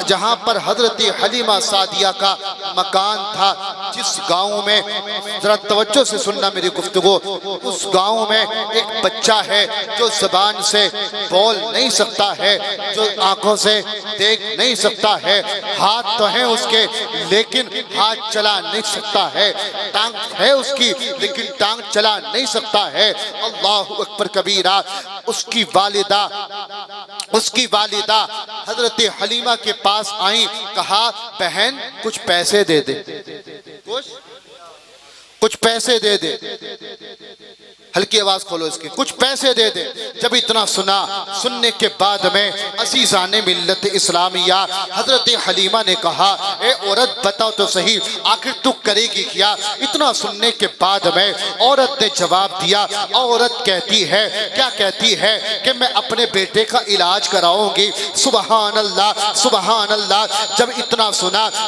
जहाँ पर हजरत हलीमा सादिया का मकान था, जिस गांव में, जरा तवज्जो से सुनना मेरी गुफ्तगू, उस गांव में एक बच्चा है जो ज़बान से बोल नहीं सकता है, जो आंखों से देख नहीं सकता है, हाथ तो है उसके लेकिन हाथ चला नहीं सकता है, टांग है उसकी लेकिन टांग चला नहीं सकता है। अल्लाहु अकबर कबीरा। उसकी वालिदा हजरत हलीमा के पास आई, कहा बहन कुछ पैसे दे दे, कुछ पैसे दे दे, हल्की आवाज खोलो इसकी, कुछ पैसे दे दे। जब इतना सुनने के बाद में अज़ीज़ाने मिल्लत इस्लामिया हजरत हलीमा ने कहा, ए औरत बताओ तो सही आखिर तू करेगी क्या? इतना सुनने के बाद में औरत ने जवाब दिया। औरत कहती है, क्या कहती है कि मैं अपने बेटे का इलाज कराऊंगी। सुबहान अल्लाह, सुबहान अल्लाह। जब इतना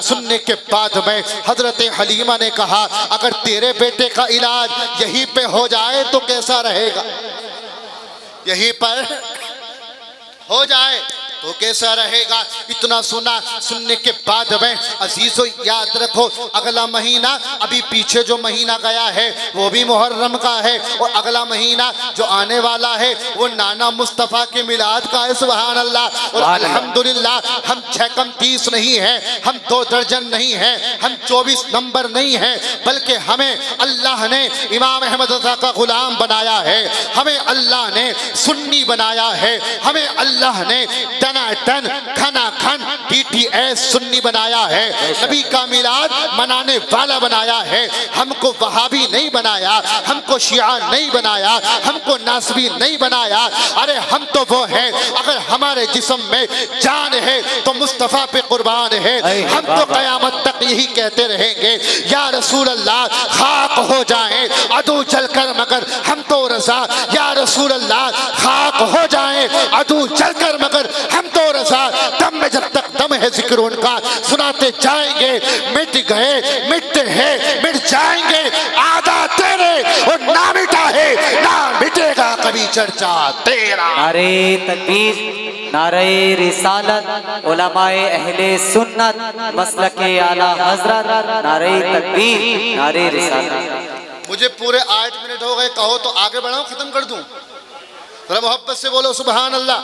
सुनने के बाद में हजरत हलीमा ने कहा, अगर तेरे बेटे का इलाज यहीं पे हो जाए तो कैसा रहेगा? यहीं पर हो जाए तो कैसा रहेगा? इतना सुनने के बाद में अजीजों याद रखो, अगला महीना, अभी पीछे जो महीना गया है वो भी मुहर्रम का है, और अगला महीना जो आने वाला है वो नाना मुस्तफ़ा के मिलाद का है। सुभान अल्लाह। और अल्हम्दुलिल्लाह हम 6 कम 30 नहीं है, हम 2 दर्जन नहीं है, हम 24 नंबर नहीं है, बल्कि हमें अल्लाह ने इमाम अहमद रज़ा का गुलाम बनाया है, हमें अल्लाह ने सुन्नी बनाया है, हमें अल्लाह ने टन खना खन TTS सुन्नी बनाया है, नबी का मिलाद मनाने वाला बनाया है। हमको वहाबी नहीं बनाया, हमको शिया नहीं बनाया, हमको नासबी नहीं बनाया। अरे हम तो वो है, अगर हमारे जिस्म में जान है तो मुस्तफ़ा पे कुर्बान है। हम तो क़यामत तक यही कहते रहेंगे, या रसूल अल्लाह खाक हो जाए अदू चलकर मगर हम तो रज़ा, या रसूल अल्लाह खाक हो जाए अदू चलकर मगर हम तो रज़ा। दम में जब तक दम है जिक्र उनका सुनाते जाएंगे, मिट गए मिटते हैं मिट जाएंगे, आधा तेरे और ना मिटा है ना मिटेगा कभी चर्चा तेरा। नारे तकबीर, नारे रिसालत, उलमाए अहले सुन्नत, मसलके आला हजरत, नारे तकबीर, नारे रिसालत। मुझे पूरे 8 मिनट हो गए, कहो तो आगे बढ़ाऊं खत्म कर दूं? जरा मोहब्बत से बोलो सुभान अल्लाह,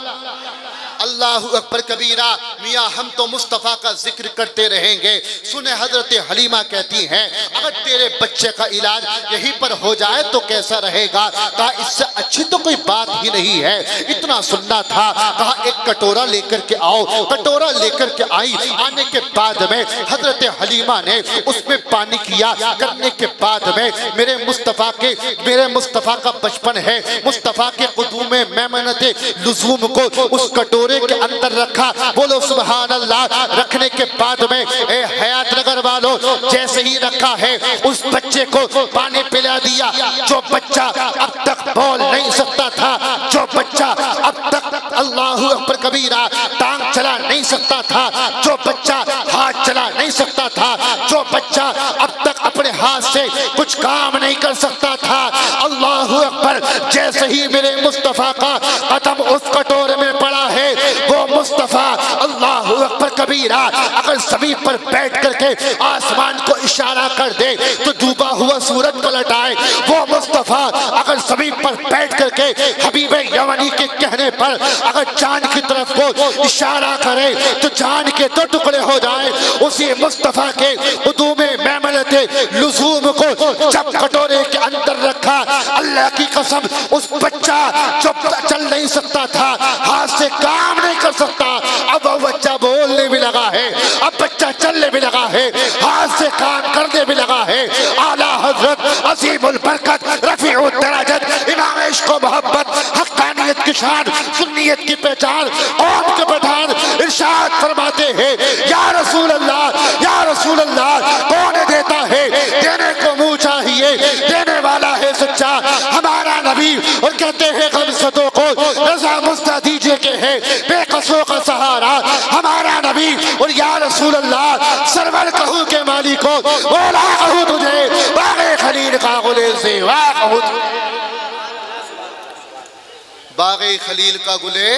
अल्लाहु अकबर कबीरा। मियाँ हम तो मुस्तफ़ा का जिक्र करते रहेंगे। सुने हजरत हलीमा कहती हैं, अगर तेरे बच्चे का इलाज यहीं पर हो जाए तो कैसा रहेगा? कहा इससे अच्छी तो कोई बात ही नहीं है। इतना सुनना था, कहा एक कटोरा लेकर के आओ। कटोरा लेकर के आई, आने के बाद में हजरत हलीमा ने उसमें पानी किया, करने के बाद में मेरे मुस्तफ़ा का बचपन है, मुस्तफ़ा के कुदूम में मैमनते लुज़ूम को उस कटोरे के अंदर रखा। बोलो सुभान अल्लाह। रखने के बाद में ए हयात नगर वालों, जैसे ही रखा है उस बच्चे को पानी पिला दिया। जो बच्चा अब तक बोल नहीं सकता था, जो बच्चा अब तक अल्लाहु अकबर कबीरा टांग चला नहीं सकता था, जो बच्चा हाथ चला नहीं सकता था, जो बच्चा अब तक अपने हाथ से कुछ काम नहीं कर सकता था, अल्लाहु अकबर, जैसे ही मेरे मुस्तफ़ा का कदम उस कटोरे में पड़ा है, वो मुस्तफ़ा अल्लाहु अकबर कबीरा अगर ज़मीन पर बैठ करके आसमान को इशारा कर दे तो डूबा हुआ सूरज पलट आए। वो मुस्तफ़ा अगर ज़मीन पर बैठ करके हबीब यमनी के कहने पर अगर चांद की तरफ को इशारा करे तो चांद के 2 टुकड़े हो जाए। उसी मुस्तफ़ा के कुदूम मैमनते लुज़ूम को जब कटोरे के अंदर रखा, अल्लाह की कसम उस बच्चा जो चल नहीं सकता था, हाथ से काम नहीं कर सकता, अब वो बच्चा बोलने भी लगा है, अब बच्चा चलने भी लगा है, हाथ से काम करने भी लगा है। आला हजरत अज़ीमुल बरकत रफ़ीउद दरजत इमाम इश्क़ व मोहब्बत हक़ानियत की शान सुन्नियत की पहचान कौम के प्रधान इरशाद फरमाते हैं, या रसूल अल्लाह, या रसूल अल्लाह, कौन देता है? देने को मुँह चाहिए, देने वाला है सच्चा हमारा नबी। और कहते हैं गमज़दों को रज़ा मुस्ता दीजिए के है बेकसों का सहारा हमारा नबी। और या रसूल अल्लाह, सरवर कहूँ के मालिक को बोला कहूँ तुझे बाग़े खलील का गुले से वाह कहूँ, बाग़े खलील का गुले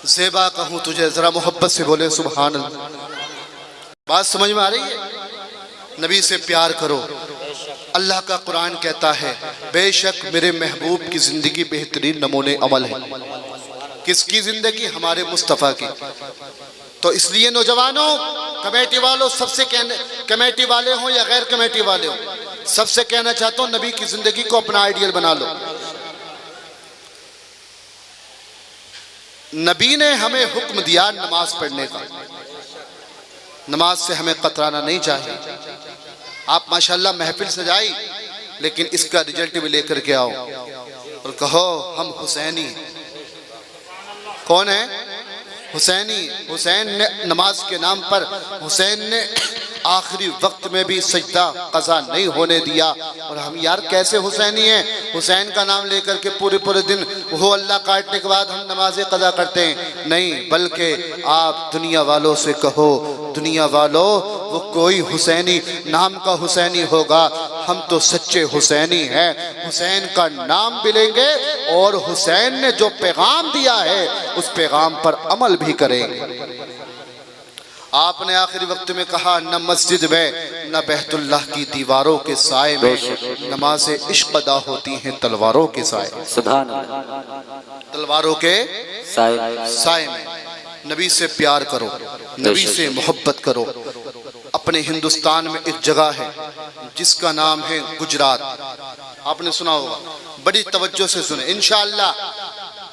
ज़ेबा कहूँ तुझे, ज़रा मोहब्बत से बोले सुभान अल्लाह। बात समझ में आ रही है? नबी से प्यार करो। अल्लाह का कुरान कहता है बेशक मेरे महबूब की ज़िंदगी बेहतरीन नमूने अमल है। किसकी ज़िंदगी? हमारे मुस्तफ़ा की। तो इसलिए नौजवानों, कमेटी वालों, सबसे कहने, कमेटी वाले हों या गैर कमेटी वाले हों, सबसे कहना चाहता हूँ नबी की ज़िंदगी को अपना आइडियल बना लो। नबी ने हमें हुक्म दिया नमाज पढ़ने का। नमाज से हमें कतराना नहीं चाहिए। आप माशाल्लाह महफिल सजाई, लेकिन इसका रिजल्ट भी लेकर के आओ और कहो हम हुसैनी। कौन है? हुसैनी। हुसैन ने नमाज के नाम पर, हुसैन ने आखिरी वक्त में भी सजदा कज़ा नहीं होने दिया। और हम यार कैसे हुसैनी हैं? हुसैन का नाम लेकर के पूरे पूरे दिन वो अल्लाह काटने के बाद हम नमाज़ें कज़ा करते हैं। नहीं, बल्कि आप दुनिया वालों से कहो, दुनिया वालों वो कोई हुसैनी नाम का हुसैनी होगा, हम तो सच्चे हुसैनी हैं। हुसैन का नाम भी लेंगे और हुसैन ने जो पैगाम दिया है उस पैगाम पर अमल भी करेंगे। आपने आखिरी वक्त में कहा न मस्जिद में न बैतुल्लाह की दीवारों के साए में नमाज़े इश्क अदा होती हैं तलवारों के साए। सुभान अल्लाह। तलवारों के साए में नबी से प्यार करो, नबी से मोहब्बत करो। अपने हिंदुस्तान में एक जगह है जिसका नाम है गुजरात। आपने सुना होगा, बड़ी तवज्जो से सुने, इंशाअल्लाह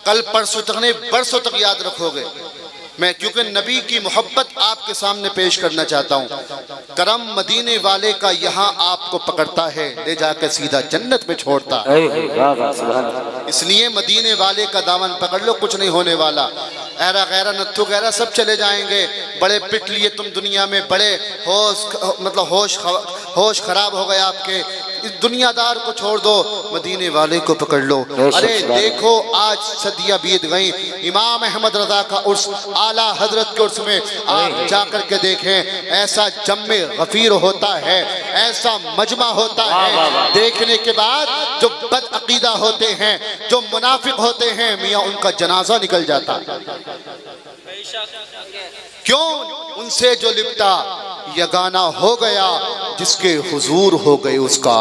कल परसों तक नहीं बरसों तक याद रखोगे। मैं क्योंकि नबी की मोहब्बत आपके सामने पेश करना चाहता हूँ। करम मदीने वाले का यहाँ आपको पकड़ता है, ले जाकर सीधा जन्नत में छोड़ता है। इसलिए मदीने वाले का दामन पकड़ लो, कुछ नहीं होने वाला। ऐरा गैरा नत्थु गैरा सब चले जाएंगे। बड़े पिट लिए तुम दुनिया में, बड़े होश खराब हो गए आपके। इस दुनियादार को छोड़ दो, मदीने वाले को पकड़ लो। अरे देखो आज सदियां बीत गई, इमाम अहमद रजा का उर्स, आला हजरत के उर्स में आप जाकर के देखें, ऐसा जम्मे गफीर होता है, ऐसा मजमा होता है। देखने के बाद जो बद अकीदा होते हैं, जो मुनाफिक होते हैं, मियाँ उनका जनाजा निकल जाता है। क्यों? उनसे जो लिपटा यगाना हो गया, जिसके हुजूर हो गए उसका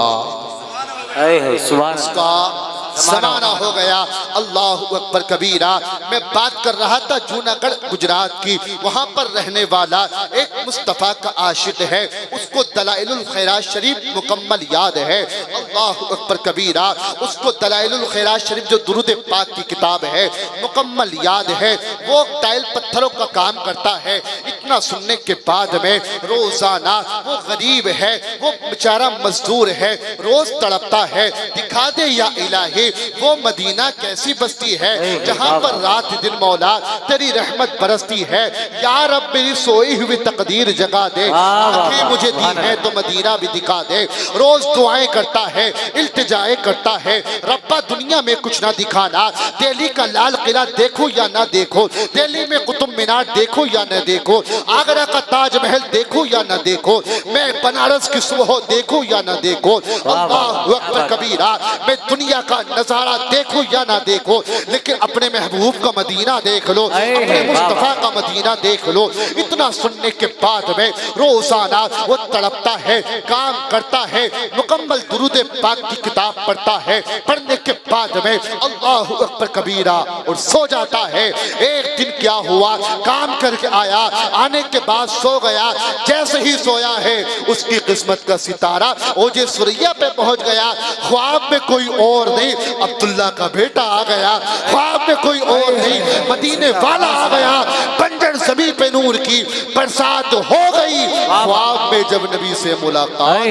ज़माना हो गया। अल्लाहु अकबर कबीरा। मैं बात कर रहा था जूनागढ़ गुजरात की। वहाँ पर रहने वाला एक मुस्तफ़ा का आशिक है, उसको दलाइलुल खैरात शरीफ मुकम्मल याद है। अल्लाहु अकबर कबीरा। उसको दलाइलुल खैरात शरीफ जो दुरूद पाक की किताब है मुकम्मल याद है। वो टाइल पत्थरों का काम करता है। इतना सुनने के बाद में रोजाना, वो गरीब है, वो बेचारा मजदूर है, रोज तड़पता है, दिखा दे या इलाही वो मदीना कैसी बस्ती है जहां पर रात दिन मौला तेरी रहमत बरसती है। या रब मेरी सोई हुई तकदीर जगा दे, आंखें मुझे दी है तो मदीना भी दिखा दे। रोज दुआएं करता है, इल्तिजाएं करता है, रब्बा दुनिया में कुछ ना दिखाना। दिल्ली का लाल किला देखो या ना देखो, दिल्ली में कुतुब मीनार देखो या ना देखो, आगरा का ताजमहल देखो या ना देखो, मैं बनारस की सुबह देखो या ना देखो। अल्लाहु अकबर कबीरा। मैं दुनिया का नजारा देखो या ना देखो, लेकिन अपने महबूब का मदीना देख लो, अपने मुस्तफा का मदीना देख लो। इतना सुनने के बाद में रोजाना वो तड़पता है, काम करता है, मुकम्मल दुरूद पाक की किताब पढ़ता है। पढ़ने के बाद में अल्लाहु अकबर कबीरा और सो जाता है। एक दिन क्या हुआ, काम करके आया, आने के बाद सो गया। जैसे ही सोया है उसकी किस्मत का सितारा ओजे सुरैया पे पहुंच गया। ख्वाब में कोई और नहीं, अब्दुल्ला का बेटा आ गया। ख्वाब में कोई और नहीं, मदीने वाला आ गया। बंजर ज़मीन पे नूर की बरसात हो गई। ख्वाब में जब नबी से मुलाकात,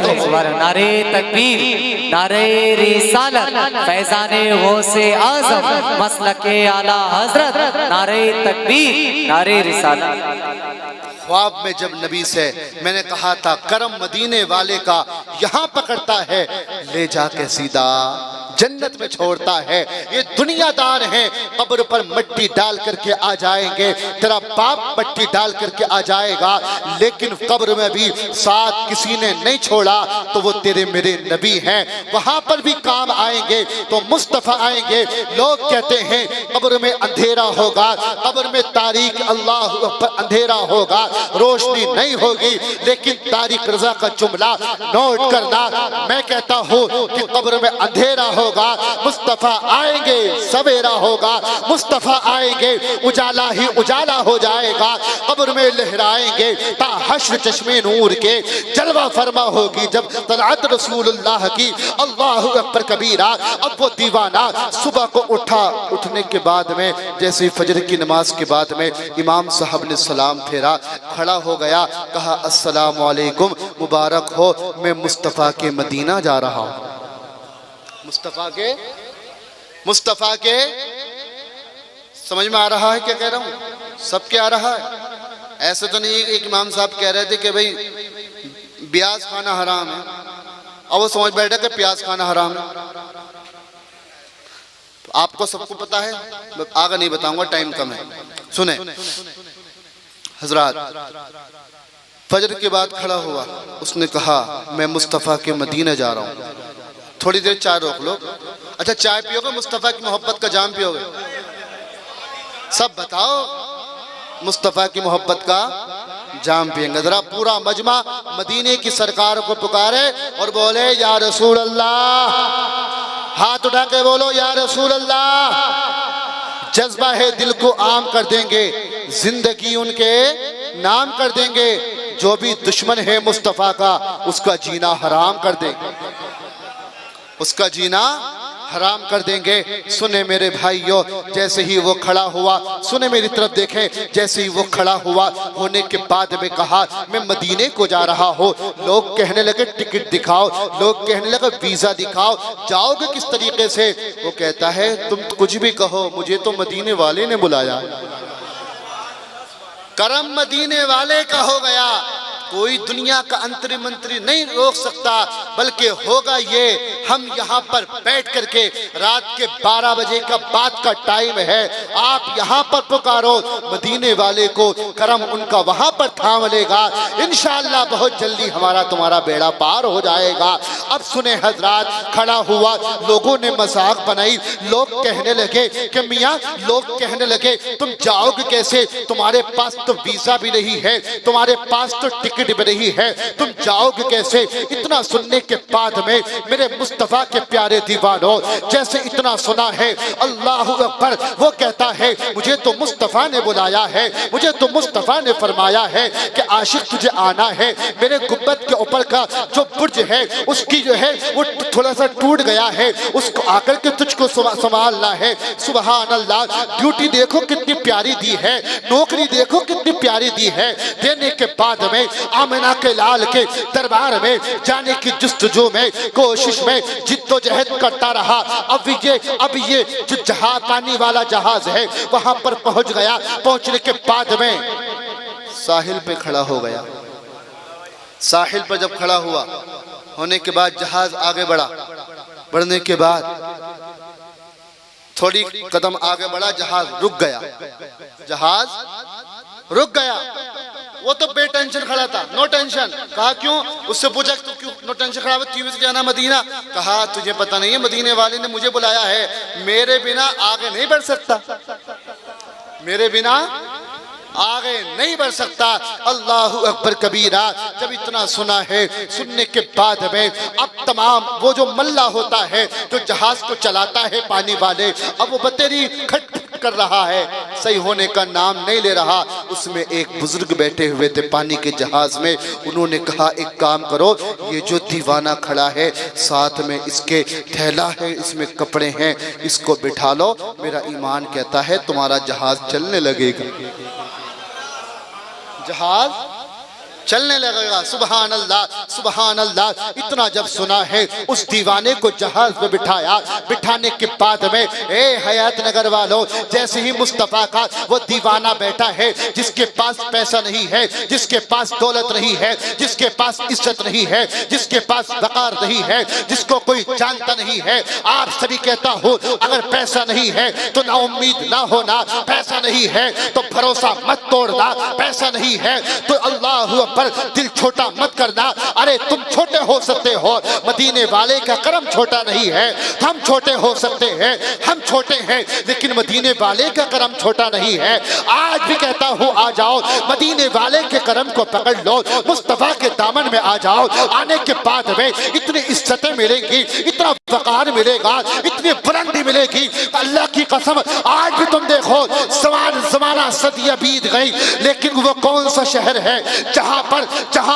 नारे तकबीर, नारे रिसालत, फैज़ाने गौसे आज़म, मसलके आला हज़रत, नारे तकबीर, नारे रिसालत। ख्वाब में जब नबी से मैंने कहा था करम मदीने वाले का यहाँ पकड़ता है, ले जाके सीधा जन्नत में छोड़ता है। ये दुनियादार है, कब्र पर मिट्टी डाल करके आ जाएंगे, तेरा बाप मिट्टी डाल करके आ जाएगा, लेकिन कब्र में भी साथ किसी ने नहीं छोड़ा तो वो तेरे मेरे नबी हैं। वहां पर भी काम आएंगे तो मुस्तफा आएंगे। लोग कहते हैं कब्र में अंधेरा होगा, कब्र में तारीख अल्लाह अकबर अंधेरा होगा, रोशनी नहीं होगी, लेकिन तारिक रजा का जुमला नोट करना। मैं कहता हूँ कि कब्र में अंधेरा होगा, मुस्तफा आएंगे, सवेरा होगा, मुस्तफा आएंगे, उजाला ही उजाला हो जाएगा, कब्र में लहराएंगे ता हश्र चश्मे नूर के जलवा फरमा होगी जब तलअत रसूलुल्लाह की। अल्लाहु अकबर कबीरा। अब वो दीवाना सुबह को उठने के बाद में जैसे फजर की नमाज के बाद में इमाम साहब ने सलाम फेरा, खड़ा हो गया, कहा अस्सलाम वालेकुम, मुबारक हो, मैं मुस्तफ़ा के मदीना जा रहा हूँ। मुस्तफ़ा के समझ में आ रहा है क्या कह रहा हूँ? सब क्या आ रहा है? ऐसे तो नहीं। एक इमाम साहब कह रहे थे कि भाई प्याज खाना हराम है, और वो समझ बैठा कि प्याज खाना हराम है। तो आपको सबको पता है, आगे नहीं बताऊंगा, टाइम कम है। सुने हजरात, फजर के बाद खड़ा हुआ, उसने कहा मैं मुस्तफ़ा के मदीना जा रहा हूँ। थोड़ी देर चाय रोक लो। अच्छा, चाय पियोगे? मुस्तफ़ा की मोहब्बत का जाम पियोगे? सब बताओ, मुस्तफ़ा की मोहब्बत का जाम पिएंगे? जरा पूरा मजमा मदीने की सरकार को पुकारे और बोले या रसूल अल्लाह। हाथ उठा के बोलो या रसूल अल्लाह। जज्बा है दिल को आम कर देंगे, जिंदगी उनके नाम कर देंगे। जो भी दुश्मन है मुस्तफ़ा का, उसका जीना हराम कर देंगे, उसका जीना हराम कर देंगे। सुने मेरे भाइयों, जैसे ही वो खड़ा हुआ, सुने मेरी तरफ देखें, जैसे ही वो खड़ा हुआ होने के बाद में कहा मैं मदीने को जा रहा हूँ। लोग कहने लगे टिकट दिखाओ, लोग कहने लगे वीजा दिखाओ, जाओगे किस तरीके से? वो कहता है तुम कुछ भी कहो, मुझे तो मदीने वाले ने बुलाया। करम मदीने वाले का हो गया, कोई दुनिया का अंतरी मंत्री नहीं रोक सकता, बल्कि होगा ये हम यहाँ पर बैठ करके रात के 12 बजे का बाद का टाइम है, आप यहाँ पर पुकारो मदीने वाले को, करम उनका वहाँ पर थाम लेगा। इंशाअल्लाह बहुत जल्दी हमारा तुम्हारा बेड़ा पार हो जाएगा। अब सुने हजरात, खड़ा हुआ, लोगों ने मजाक बनाई, लोग कहने लगे कि मियाँ, लोग कहने लगे तुम जाओगे कैसे, तुम्हारे पास तो वीजा भी नहीं है, तुम्हारे पास तो टिकट भी नहीं है, तुम जाओगे कैसे? इतना सुनने के बाद में मेरे मुस्तफा के प्यारे दीवानों, जैसे इतना सुना है अल्लाहु अकबर, वो कहता है मुझे तो मुस्तफा ने बुलाया है, मुझे तो मुस्तफा ने फरमाया है कि आशिक तुझे आना है। मेरे गुंबद के ऊपर का जो बुर्ज है उसकी जो है वो थोड़ा सा टूट गया है, उसको आकर के तुझको संभालना है। सुभान अल्लाह। ड्यूटी देखो कितनी प्यारी दी है, नौकरी देखो कितनी प्यारी दी है। देने के बाद में आमिना के लाल के दरबार में जाने की जुस्तजू में, कोशिश में, जिद्दोजहद करता रहा। अब ये जो जहाज, पानी वाला जहाज है, वहां पर पहुंच गया। पहुंचने के बाद में साहिल पे खड़ा हो गया। साहिल पर जब खड़ा हुआ होने के बाद जहाज आगे बढ़ा, बढ़ने के बाद थोड़ी कदम आगे बढ़ा, जहाज रुक गया। जहाज रुक गया। वो तो बेटेंशन खड़ा था, नो टेंशन। कहा क्यों? उससे पूछा तो क्यों नो टेंशन खड़ा हुआ, क्यों जाना मदीना? कहा तुझे पता नहीं है, मदीने वाले ने मुझे बुलाया है, मेरे बिना आगे नहीं बढ़ सकता, मेरे बिना आगे नहीं बढ़ सकता। अल्लाहु अकबर कबीरा। जब इतना सुना है, सुनने के बाद में अब तमाम वो जो मल्ला होता है जो जहाज को चलाता है, पानी वाले, अब वो बतेरी खट कर रहा है, सही होने का नाम नहीं ले रहा। उसमें एक बुजुर्ग बैठे हुए थे पानी के जहाज में। उन्होंने कहा एक काम करो, ये जो दीवाना खड़ा है साथ में इसके थैला है, इसमें कपड़े हैं, इसको बिठा लो। मेरा ईमान कहता है तुम्हारा जहाज चलने लगेगा। जहाज चलने लगेगा। सुबहान अल्लाह, सुबहान अल्लाह। इतना जब सुना है, उस दीवाने को जहाज में बिठाया। बिठाने के बाद में ए हयात नगर वालों, जैसे ही मुस्तफ़ा का वो दीवाना बैठा है, जिसके पास पैसा नहीं है, जिसके पास दौलत नहीं है, जिसके पास इज्जत नहीं है, जिसके पास वकार नहीं है, जिसको कोई जानता नहीं है, आप सभी कहता हूँ अगर पैसा नहीं है तो ना उम्मीद ना होना, पैसा नहीं है तो भरोसा मत तोड़ना, पैसा नहीं है तो अल्लाह पर दिल छोटा मत करना। अरे तुम छोटे हो सकते हो, मदीने वाले का करम छोटा नहीं है। हम छोटे हो सकते हैं, हम छोटे हैं, लेकिन मदीने वाले का करम छोटा नहीं है। आज भी कहता हूँ आ जाओ, मदीने वाले के करम को पकड़ लो, मुस्तफा के दामन में आ जाओ। आने के बाद में इतनी इज्जतें मिलेंगी, इतना वकार मिलेगा, इतनी बुलंदी मिलेगी, अल्लाह की कसम। आज भी तुम देखो, जमाना सदियां बीत गई, लेकिन वो कौन सा शहर है जहां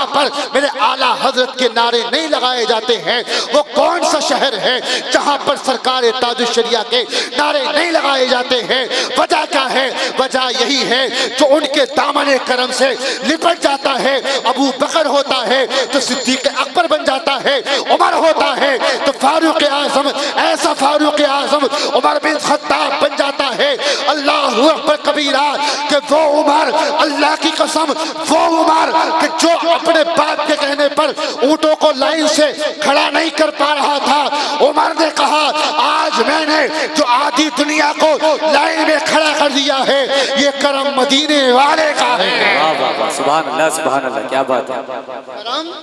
पर मेरे आला हजरत के नारे नहीं लगाए जाते हैं? वो कौन सा शहर है जहां पर सरकार ताजुश शरिया के नारे नहीं लगाए जाते हैं? वजह क्या है? वजह यही है जो उनके दामन करम से लिपट जाता है। अबू बकर होता है तो सिद्दीक अकबर बन जाता है, उमर होता है तो फारूक आजम, ऐसा फारूक आजम उमर बिन खत्ताब बन जाता है। अल्लाह अकबर कबीरा कि वो उमर, अल्लाह की कसम, वो उमर कि जो अपने बाप के कहने पर ऊंटों को लाइन से खड़ा नहीं कर पा रहा था, उमर ने कहा आज मैंने जो आधी दुनिया को लाइन में खड़ा कर दिया है, ये करम मदीने वाले का है। वाह वाह वाह, सुभान अल्लाह, सुभान अल्लाह, क्या बात है। करम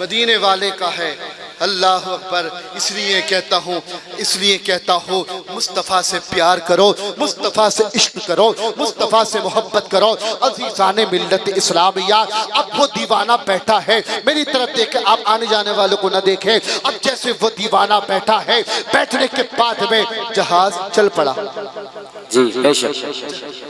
मदीने वाले का है। अल्लाह अकबर। इसलिए कहता हूँ मुस्तफ़ा से प्यार करो, मुस्तफ़ा से इश्क करो, मुस्तफ़ा से मोहब्बत करो। अज़ीज़ाने मिल्लत इस्लामिया, अब वो दीवाना बैठा है, मेरी तरफ देखे, आप आने जाने वालों को न देखें। अब जैसे वो दीवाना बैठा है, बैठने के बाद में जहाज चल पड़ा। जी बेशक।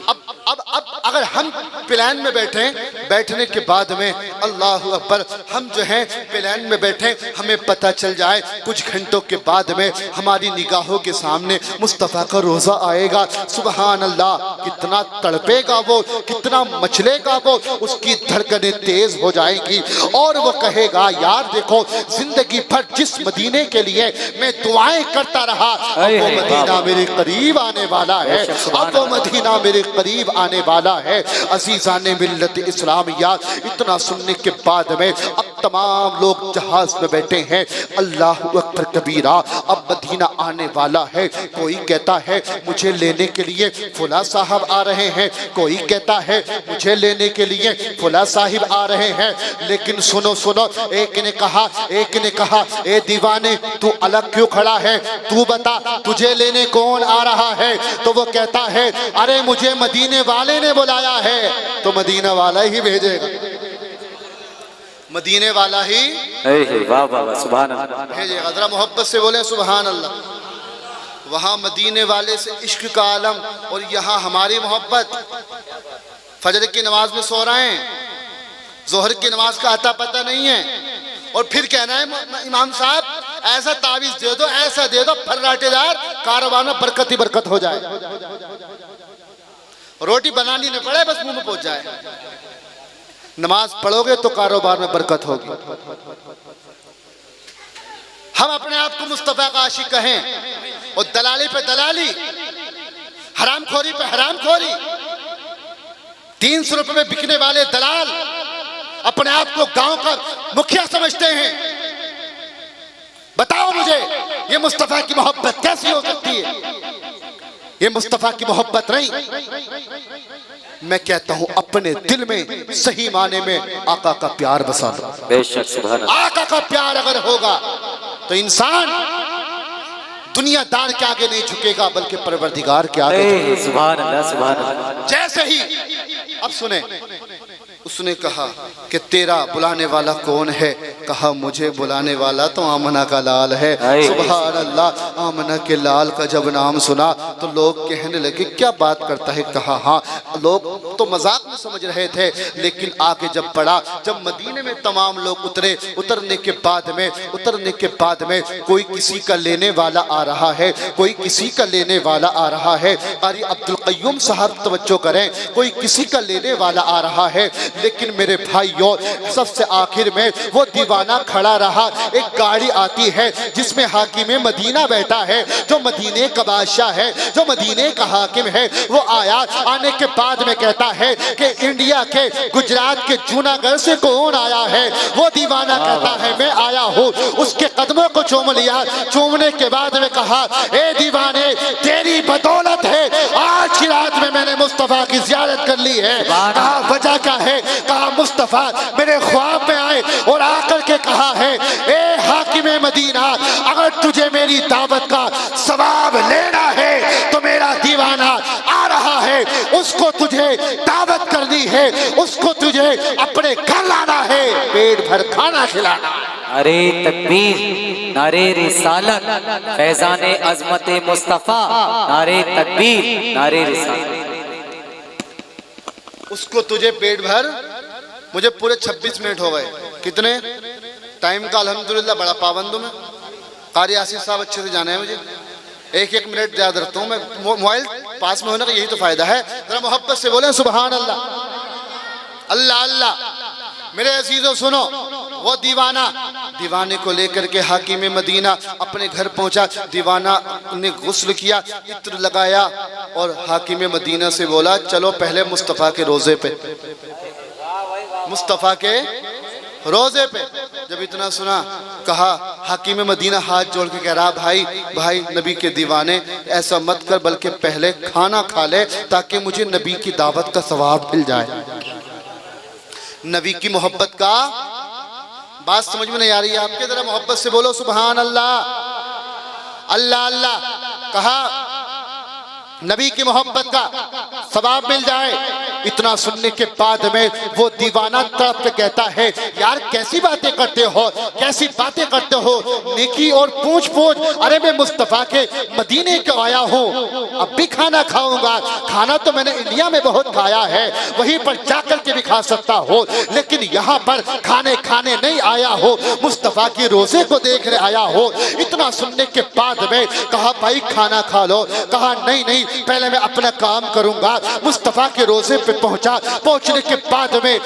अब अगर हम प्लेन में बैठे, बैठने के बाद में अल्लाह अकबर, हम जो है प्लेन में बैठे, हमें पता चल जाए कुछ घंटों के बाद में हमारी निगाहों के सामने मुस्तफ़ा का रोज़ा आएगा। सुबहान अल्लाह, कितना तड़पेगा वो, कितना मचलेगा वो, उसकी धड़कनें तेज हो जाएंगी और वो कहेगा यार देखो, जिंदगी भर जिस मदीने के लिए मैं दुआएं करता रहा, अब वो मदीना मेरे करीब आने वाला है, अब वो मदीना मेरे करीब आने वाला है। अज़ीज़ाने मिल्लत इस्लामिया, इतना सुनने के बाद में अब तमाम लोग जहाज में बैठे हैं। अल्लाह अकबर कबीरा, अब मदीना आने वाला है। कोई कहता है मुझे लेने के लिए फुला साहब आ रहे हैं, कोई कहता है मुझे लेने के लिए फुला साहिब आ रहे हैं। लेकिन सुनो सुनो, एक ने कहा ए दीवाने, तू अलग क्यों खड़ा है? तू बता तुझे लेने कौन आ रहा है? तो वो कहता है अरे मुझे मदीने वाले ने बुलाया है। तो मदीना वाला ही भेजेगा, मदीने वाला ही वाह वाह वाह, सुभान अल्लाह, भेजेगा। जरा मोहब्बत से बोले सुभान अल्लाह। वहाँ मदीने वाले से इश्क का आलम और यहाँ हमारी मोहब्बत। फजर की नमाज में सो रहे हैं, जोहर की नमाज का अता पता नहीं है, और फिर कहना है इमाम साहब ऐसा तावीज़ दे दो, ऐसा दे दो फर्राटेदार, कारोबार में बरकत ही बरकत हो जाए, रोटी बनानी न पड़े, बस मुंह में पहुंच जाए। नमाज पढ़ोगे तो कारोबार में बरकत होगी। हम अपने आप को मुस्तफा का आशिक कहें और दलाली पे दलाली, हरामखोरी पे हरामखोरी, 300 रुपए में बिकने वाले दलाल अपने आप को गांव का मुखिया समझते हैं। बताओ मुझे ये मुस्तफा की मोहब्बत कैसी हो सकती है? ये मुस्तफा की मोहब्बत नहीं। मैं कहता हूं अपने दिल में सही माने में आका का प्यार बसा दो। बेशक, सुभान अल्लाह। आका का प्यार अगर होगा तो इंसान दुनियादार के आगे नहीं झुकेगा, बल्कि परवरदिगार के आगे। सुभान अल्लाह, सुभान अल्लाह। जैसे ही अब सुने, उसने कहा कि तेरा बुलाने वाला कौन है? कहा मुझे बुलाने वाला तो आमना का लाल है। सुभान अल्लाह। आमना के लाल का जब नाम सुना तो लोग कहने लगे क्या बात करता है? कहा हाँ, लोग तो मजाक में समझ रहे थे, लेकिन आगे जब पढ़ा, जब मदीने में तमाम लोग उतरे, उतरने के बाद में कोई किसी का लेने वाला आ रहा है, कोई किसी का लेने वाला आ रहा है। अरे अब्दुल कय्यूम साहब तवज्जो करें, कोई किसी का लेने वाला आ रहा है, लेकिन मेरे भाइयों सबसे आखिर में वो दीवाना खड़ा रहा। एक गाड़ी आती है जिसमें हाकिम मदीना बैठा है, जो मदीने का बादशाह है, जो मदीने का हाकिम है। वो आया, आने के बाद में कहता है कि इंडिया के गुजरात के जूनागढ़ से कौन आया है? वो दीवाना कहता है मैं आया हूँ। उसके कदमों को चूम लिया, चूमने के बाद में कहा ए दीवाने, तेरी बदौलत है आज की रात में मैंने मुस्तफा की ज़ियारत कर ली है। कहा वजह क्या है? कहा मुस्तफा मेरे ख्वाब में आए और आकर के कहा है ए हाकिम मदीना, अगर तुझे मेरी दावत का सवाब लेना है तो मेरा दीवाना आ रहा है, उसको तुझे दावत करनी है, उसको तुझे अपने घर लाना है, पेट भर खाना खिलाना। अरे तकबीर, नारे रिसालत, फैजाने अजमत मुस्तफा, नारे तकबीर, नारे रिसालत। उसको तुझे पेट भर। मुझे पूरे 26 मिनट हो गए। कितने टाइम का अल्हम्दुलिल्लाह बड़ा पाबंद हूं मैं। कारी आसिफ साहब अच्छे से जाना है मुझे, एक एक मिनट याद रखता हूँ मैं। मोबाइल पास में होने का यही तो फायदा है। जरा मोहब्बत से बोले सुभान अल्लाह, अल्लाह अल्लाह। मेरे अजीजों सुनो, वो दीवाने को लेकर के हाकिम मदीना अपने घर पहुंचा। दीवाना ने गुस्ल किया, इत्र लगाया और हाकिम मदीना से बोला चलो पहले मुस्तफ़ा के रोजे पे, मुस्तफ़ा के रोजे पे। जब इतना सुना, कहा हाकिम मदीना हाथ जोड़ के कह रहा भाई भाई नबी के दीवाने ऐसा मत कर, बल्कि पहले खाना खा ले ताकि मुझे नबी की दावत का सवाब मिल जाए। नबी की मोहब्बत का बात समझ में नहीं आ रही है आपके? जरा मोहब्बत से बोलो सुभान अल्लाह, अल्लाह अल्लाह। कहा नबी की मोहब्बत का सवाब मिल जाए। इतना सुनने के बाद में वो दीवाना तड़प के कहता है यार कैसी बातें करते हो, कैसी बातें करते हो, नेकी और पूछ पूछ। अरे मैं मुस्तफ़ा के मदीने को आया हूँ, अब भी खाना खाऊंगा। खाना तो मैंने इंडिया में बहुत खाया है, वहीं पर जाकर के भी खा सकता हो, लेकिन यहाँ पर खाने खाने नहीं आया हो, मुस्तफ़ा के रोजे को देखने आया हो। इतना सुनने के बाद में कहा भाई खाना खा लो। कहा नहीं नहीं, पहले मैं अपना काम करूंगा। मुस्तफ़ा के रोजे पे पहुंचा। पहुंचने के बाद में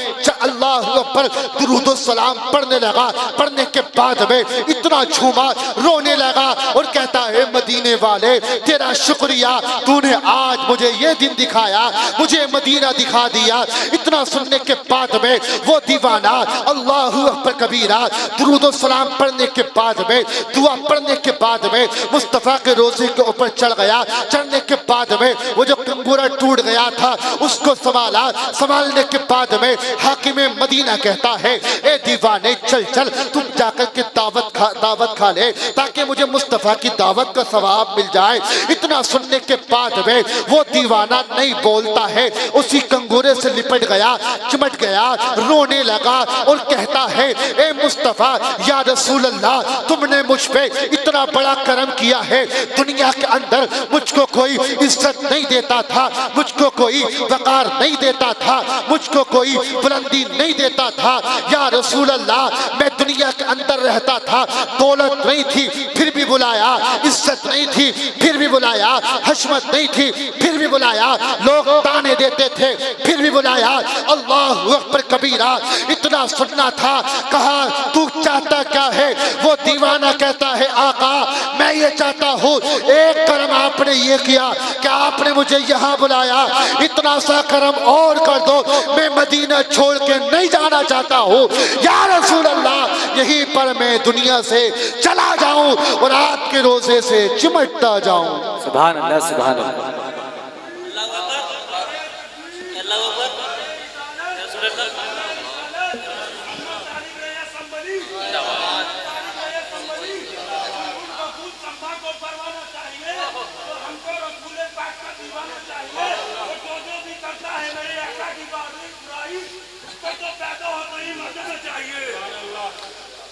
अल्लाह अकबर दुरूद और सलाम पढ़ने लगा। पढ़ने के बाद में इतना झूमा, रोने लगा और कहता है मदीने वाले तेरा शुक्रिया, तूने आज मुझे ये दिन दिखाया, मुझे मदीना दिखा दिया। इतना सुनने के बाद में वो दीवाना अल्लाह अकबर कबीरा दुरूद और सलाम पढ़ने के बाद में, दुआ पढ़ने के बाद में मुस्तफ़ा के रोजे के ऊपर चढ़ गया। चढ़ने के बाद में वो जो कंगूरा टूट गया था उसको संभाला। संभालने के बाद में हाकिम मदीना कहता है ए दीवाने चल चल तुम जाकर के दावत खा ले ताकि मुझे मुस्तफ़ा की दावत का सवाब मिल जाए। इतना सुनने के बाद में वो दीवाना नहीं बोलता है, उसी कंगूरे से लिपट गया, चिमट गया, रोने लगा और कहता है ए मुस्तफ़ा या रसूल अल्लाह, तुमने मुझ पे इतना बड़ा करम किया है। दुनिया के अंदर मुझको कोई इज्जत नहीं देता था, मुझको कोई वकार नहीं देता था, मुझको कोई बुलंदी नहीं देता था। या रसूल अल्लाह, मैं दुनिया के अंदर रहता था, दौलत नहीं थी फिर भी बुलाया, इज्जत नहीं थी फिर भी बुलाया, हशमत नहीं थी फिर भी बुलाया, लोग ताने देते थे फिर भी बुलाया। अल्लाह अकबर कबीरा। इतना सुनना था। कहा तू चाहता क्या है? वो दीवाना कहता है आका मैं ये चाहता हूँ, एक करम आपने ये किया कि आपने मुझे यहाँ बुलाया, इतना सा करम और कर दो, मैं मदीना छोड़ के नहीं जाना चाहता हूँ। या रसूल अल्लाह, यहीं पर मैं दुनिया से चला जाऊं और आपके रोजे से चिमटता जाऊं। सुभान अल्लाह, सुभान अल्लाह।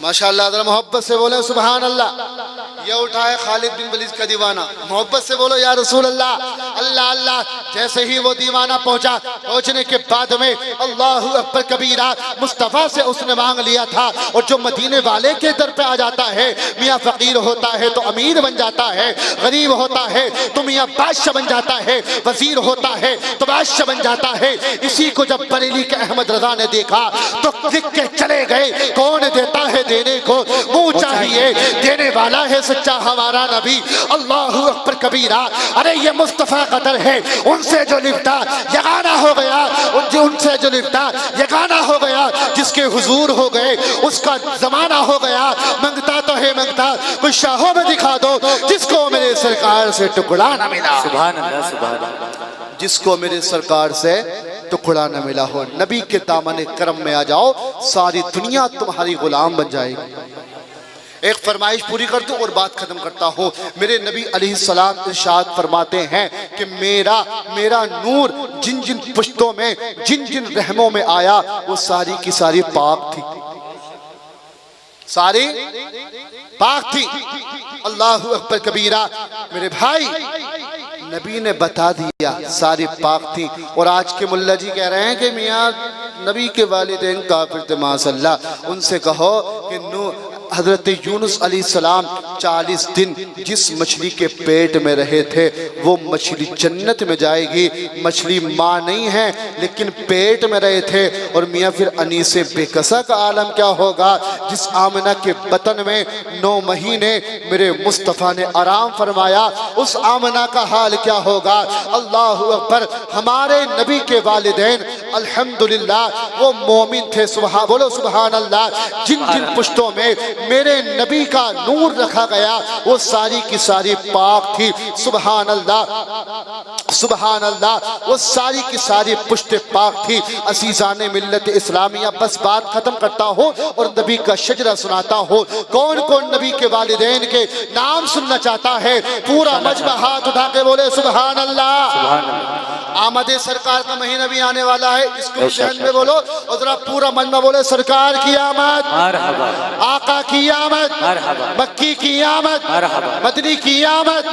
माशाअल्लाह। जरा मोहब्बत से बोले सुभान अल्लाह। ये उठा है खालिद बिन वलीद का दीवाना। मोहब्बत से बोलो या रसूल अल्लाह, अल्लाह अल्लाह। जैसे ही वो दीवाना पहुंचा, पहुंचने के बाद में अल्लाहु अकबर कबीरा मुस्तफ़ा से उसने मांग लिया था। और जो मदीने वाले के दर पे आ जाता है, मियाँ फकीर होता है तो अमीर बन जाता है, गरीब होता है तो मियाँ बादशाह बन जाता है, वजीर होता है तो बादशाह बन जाता है। इसी को जब बरेली के अहमद रजा ने देखा तो लिख के चले गए, कौन देता है देने को मुंह चाहिए, देने वाला है सच्चा हमारा नबी। अल्लाहु अकबर कबीरा। अरे ये मुस्तफ़ा का दर है, उनसे जो लिपटा यगाना हो गया, उनसे जो लिपटा यगाना हो गया, जिसके हुजूर हो गए उसका जमाना हो गया। मंगता तो है मंगता, कुछ शाहों में दिखा दो जिसको मेरे सरकार से टुकड़ा न मिला। सुभान अल्लाह, सुभान अल्लाह। जिसको मेरे सरकार से टुकड़ा न मिला हो। नबी के दामन करम में आ जाओ, सारी दुनिया तुम्हारी गुलाम बन जाएगी। एक फरमाइश पूरी कर दूं और बात खत्म करता हूं। मेरे नबी अलैहिस्सलाम इरशाद फरमाते हैं कि मेरा नूर जिन जिन पुश्तों में, जिन जिन रहमों में आया, वो सारी की सारी पाक थी, सारी पाक थी। अल्लाहु अकबर कबीरा। मेरे भाई, नबी ने बता दिया सारी पाक थी। और आज के मुल्ला जी कह रहे हैं कि मियाँ नबी के वालिदैन काफिर थे माशअल्लाह। उनसे कहो कि हजरत यूनुस अलैहिस्सलाम 40 दिन जिस मछली के पेट में रहे थे, वो मछली जन्नत में जाएगी। मछली माँ नहीं है लेकिन पेट में रहे थे। और मियाँ फिर अनीसे बेकसा का आलम क्या होगा, जिस आमना के बतन में 9 महीने मेरे मुस्तफ़ा ने आराम फरमाया, उस आमना का हाल क्या होगा। अल्लाहु अकबर। हमारे नबी के वालिदैन अल्हम्दुलिल्लाह वो मोमिन थे। सुभान, बोलो सुभान अल्लाह। जिन जिन पुश्तों में मेरे नबी का नूर रखा गया, वो सारी की सारी पाक थी। सुभान अल्लाह, सुभान अल्लाह। वो सारी की सारी पुश्ते पाक थी। असीज़ाने मिल्लत इस्लामिया। बस बात खत्म करता हूँ और नबी का शजरा सुनाता हूँ। कौन कौन नबी के वालिदैन के नाम सुनना चाहता है? पूरा मजमा हाथ उठा के बोले सुभान अल्लाह। आमदे सरकार का महीना भी आने वाला है, इसको जहन में बोलो। और जरा पूरा मजमा बोले सरकार की आमद, आका की आमद, मक्की की आमद, मदनी की आमद।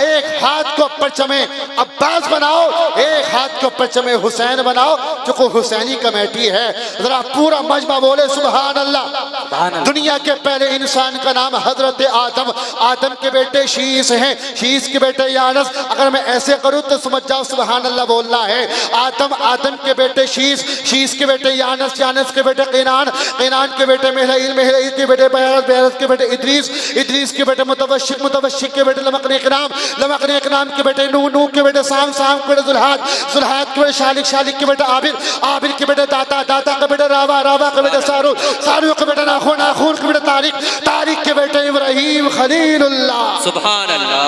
एक हाथ को परचमे अब्बास बनाओ, एक हाथ को परचमे हुसैन बनाओ, जो को हुसैनी कमेटी है। जरा पूरा मजमा बोले सुभान अल्लाह। दुनिया के पहले इंसान का नाम हजरत आदम, आदम के बेटे शीस हैं, शीस के बेटे यानस। अगर मैं ऐसे करूं तो समझ जाओ सुभान अल्लाह बोलना है। आदम, आदम के बेटे शीस, शीस के बेटे यानस, यानस के बेटे क़ैनान, क़ैनान के बेटे महलईल, महलईल के बेटे बयारत, बयारत के बेटे इद्रीस, इद्रीस के बेटे मुतवश्शिक, मुतवश्शिक के बेटे लमकने इकराम, लमकने इकराम के बेटे नूह, नूह के बेटे साम, साम के बेटे जुल्हाद, जुल्हाद के बेटे शालिक, शालिक के बेटे आबिर, आबिर के बेटे दाता, दाता के बेटे रावा, रावा के बेटे सारू, सारू के बेटे नाखून, नाखून के बेटे तारिक, तारिक के बेटे इब्राहीम खलीलुल्लाह। सुभान अल्लाह।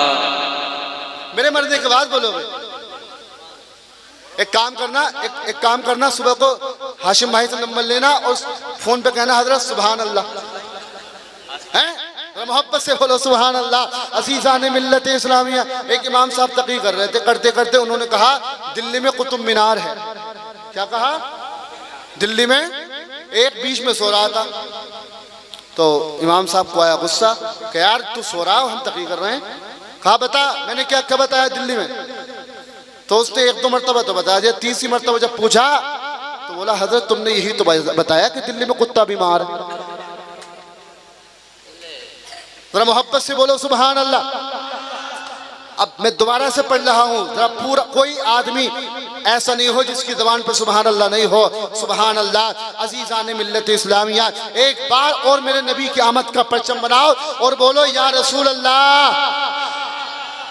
मेरे मरने के बाद बोलोगे। एक काम करना, एक काम करना, सुबह को हाशिम भाई से नंबर लेना और फोन पे कहना हजरत सुभान अल्लाह, हैं मोहब्बत से बोलो सुभान अल्लाह। असीज़ाने मिल्लत इस्लामिया। एक इमाम साहब तक़ी कर रहे थे, करते करते उन्होंने कहा दिल्ली में कुतुब मीनार है। क्या कहा? दिल्ली में एक बीच में सो रहा था तो इमाम साहब को आया गुस्सा कि यार तू सो रहा हो, हम तक़ी कर रहे हैं। कहा बता मैंने क्या क्या बताया दिल्ली में। तो उसने 1-2 मरतबा तो बताया दिया। तीसरी मरतबा जब पूछा तो बोला हजरत तुमने यही तो बताया कि दिल्ली में कुत्ता बीमार है। जरा मोहब्बत से बोलो सुभान अल्लाह। अब मैं दोबारा से पढ़ रहा हूँ, जरा पूरा। कोई आदमी ऐसा नहीं हो जिसकी ज़बान पर सुभान अल्लाह नहीं हो। सुभान अल्लाह। अज़ीज़ाने मिल्लत इस्लामिया, एक बार और मेरे नबी की आमद का परचम बनाओ और बोलो या रसूल अल्लाह।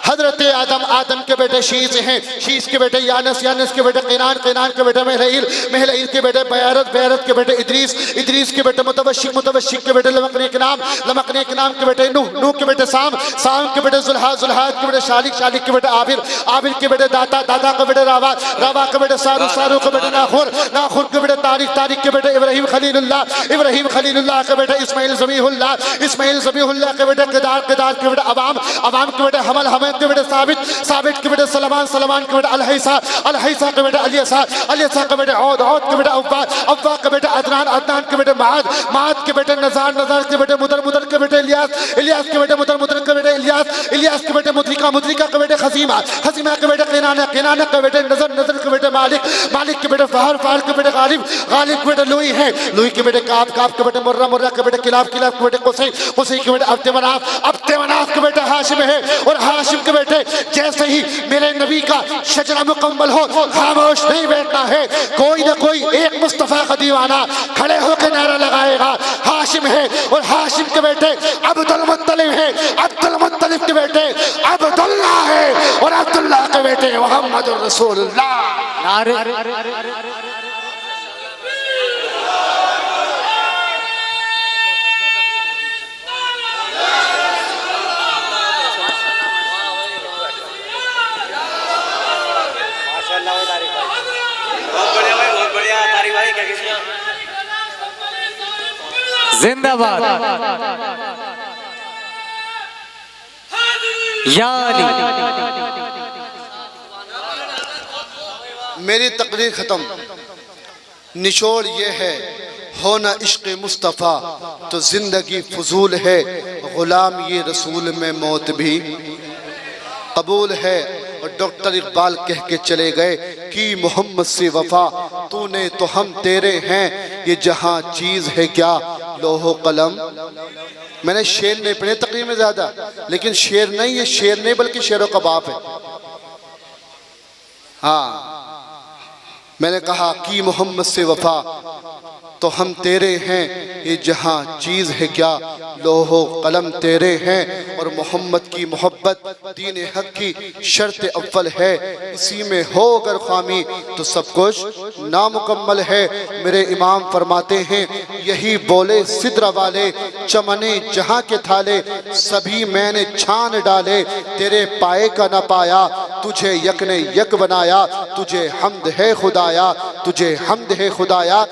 हजरत आदम, आदम के बेटे शीस हैं, शीस के बेटे यानस, यानस के बेटे क़ैनान, क़ैनान के बेटे महलईल, महलईल के बेटे बयारत, बयारत के बेटे इद्रीस, इद्रीस के बेटे मुतवश्शिक, मुतवश्शिक के बेटे लमकने के नाम, लमकने के नाम के बेटे नूह, नूह के बेटे साम, साम के बेटे जुल्हाद, जुल्हाद के बेटे शालिक, शालिक के बेटे आबिर, आबिर के बेटे दाता, दाता के बेटे रावा, रावा के बेटे सारू, सारू के बेटे नाखून, नाखून के बेटे तारिक के बेटे इब्राहिम खलीलुल्लाह, इब्राहिम खलीलुल्लाह के बेटे इस्माइल ज़बीहुल्लाह, इस्माइल ज़बीहुल्लाह के बेटे किदार, किदार के बेटे अवाम, अवाम के बेटे हमल, हमद के बेटे साबित, साबित के बेटे सलमान, सलमान के बेटे अलहैसा, अलहैसा के बेटे अलियसा, अलियसा के बेटे औद, औद के बेटे अव्वा, अव्वा के बेटे अदनान, अदनान के बेटे माद, माद के बेटे नज़ार, नज़ार के बेटे मुदर, मुदर के बेटे इलियास, इलियास के बेटे मुदर, मुदर के बेटे इलियास, इलियास के बेटे मुद्रिका, मुद्रिका के बेटे खसीमा, खसीमा के बेटे किनाना, किनाना के बेटे नजर, नजर के बेटे मालिक, मालिक के बेटे फहर, फहर के बेटे गालिब, गालिब के बेटे लुई है, लुई के बेटे काब, काब के बेटे मुर्रा, मुर्रा के बेटे किलाब, किलाब के बेटे कुसै, कुसै के बेटे अब्दे मनाफ, अब्दे मनाफ के बेटे हाशिम है, और हाशिम के बेटे जैसे ही मेरे नबी का शजरा मुकम्मल हो, खामोश नहीं बैठना है, कोई ना कोई एक मुस्तफा का दीवाना खड़े होकर नारा लगाएगा, हाशिम है, और हाशिम के बेटे अब्दुल मुत्तलिब है, अब्दुल मुत्तलिब के बेटे अब्दुल्ला है, और अब्दुल्ला के बेटे मोहम्मद रसूलुल्लाह। जिंदाबाद यानी मेरी तकरीर खत्म। निचोड़ ये है, होना इश्क मुस्तफ़ा तो जिंदगी फजूल है, गुलाम ये रसूल में मौत भी कबूल है। और डॉक्टर इकबाल कह के चले गए कि मोहम्मद से वफा तूने तो हम तेरे हैं, ये जहां चीज है क्या लोहो कलम। मैंने शेर नहीं पढ़े तकरीर में ज्यादा, लेकिन शेर नहीं, ये शेर नहीं बल्कि शेरों का बाप है। हाँ, मैंने कहा कि मोहम्मद से वफा तो हम तेरे हैं, ये जहां चीज है क्या लोहो कलम तेरे हैं। और मोहम्मद की मोहब्बत दीन हक की शर्त अव्वल है, इसी में हो अगर खामी तो सब कुछ नामुकम्मल है। मेरे इमाम फरमाते हैं यही बोले सिदरा वाले, चमने जहां के थाले सभी मैंने छान डाले, तेरे पाए का न पाया तुझे यक ने यक बनाया, तुझे हम्द है खुदाया, तुझे हम्द है खुदाया।